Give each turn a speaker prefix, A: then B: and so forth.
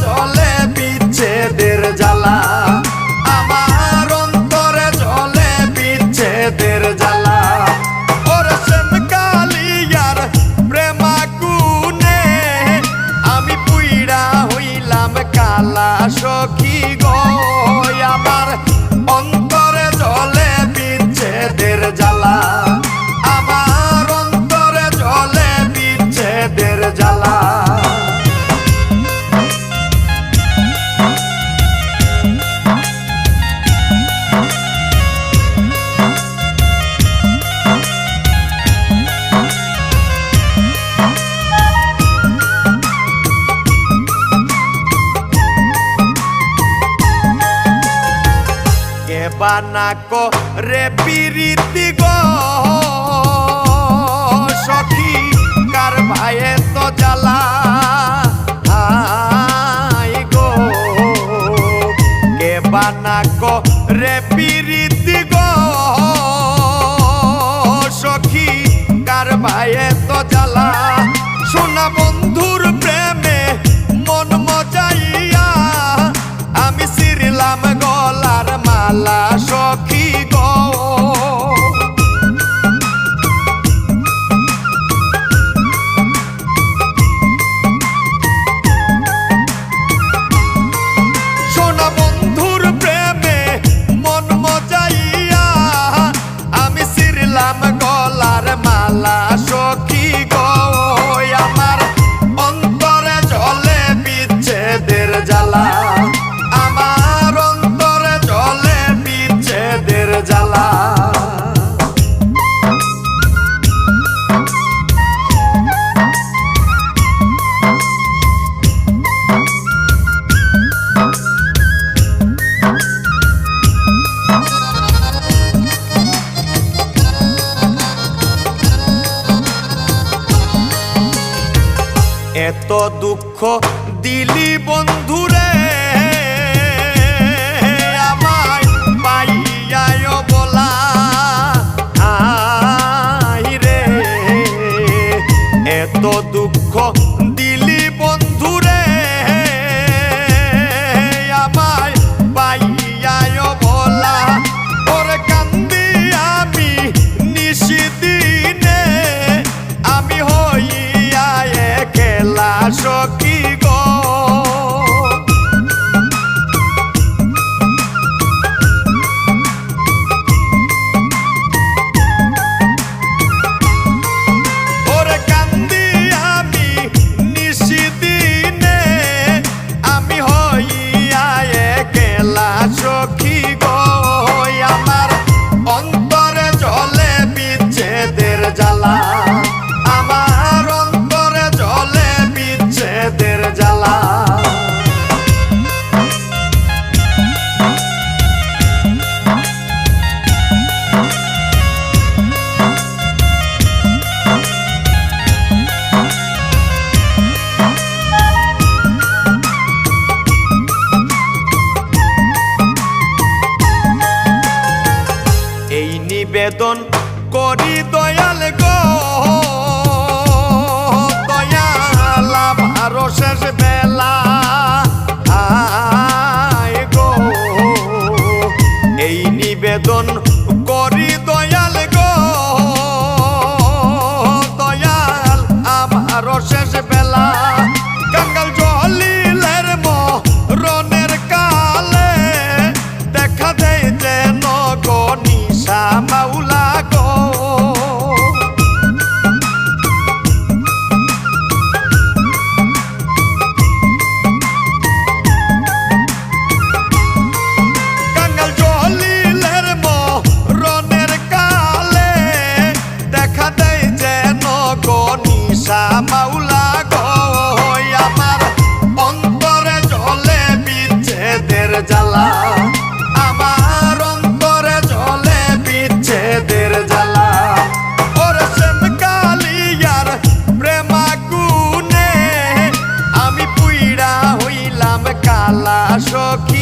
A: জ্বলে বিচ্ছেদের জ্বালা, আমার অন্তরে জ্বলে বিচ্ছেদের জ্বালা। ওরে শ্যামকালিয়ার প্রেমাগুনে আমি পুইড়া হইলাম কালা সখী গো, আমার অন্তরে জ্বলে বিচ্ছেদের জ্বালা, আমার অন্তরে জ্বলে বিচ্ছেদের জ্বালা। বানাকো রে পিরিতি গো সখী কার ভাইয়ে তো জ্বালা গো, কে বানাকো রে পিরিতি গো সখী কার ভাইয়ে তো জ্বালা। সোনা বন্ধুর প্রেমে মন মজাইয়া আমি সিরলাম গলার মালা সখী গো, সোনা বন্ধুর প্রেমে মন মজাইয়া আমি সিরলাম গলার মালা সখী গো, আমার অন্তরে জ্বলে বিচ্ছেদের জ্বালা, আমার অন্তরে জ্বলে বিচ্ছেদের জ্বালা। এত দুঃখ দিলি বন্ধুরে আমায় পাইয়ায় বলা রে, এত দুঃখ দিলি বন্ধুরে আমায় পাইয়ায় বলা। ওরে কান্দি আমি নিশিদিনে আমি হইয়া একলা সখী গো, ওরে কান্দি আমি নিশিদিনে আমি হইয়া একলা সখী গো, আমার অন্তরে জ্বলে বিচ্ছেদের জ্বালা, আমার অন্তরে জ্বলে বিচ্ছেদের জ্বালা। এই নিবেদন করি দয়াল গো, দয়াল আমার শেষ বেলা গো, এই নিবেদন করি দয়াল গো, দয়াল আমার শেষ বেলা। কাঙ্গাল জলিলের মরণের কালে দেখা দেয় যেন গো নিশা মাওলা গো, কাঙ্গাল জলিলের মরণের কালে দেখা দেয় যেন গো নিশা মাওলা গো, আমার অন্তরে জ্বলে বিচ্ছেদের জ্বালা, আমার অন্তরে জ্বলে বিচ্ছেদের জ্বালা। ওরে শ্যামকালিয়ার প্রেমাগুনে আমি পুইড়া হইলাম কালা সখী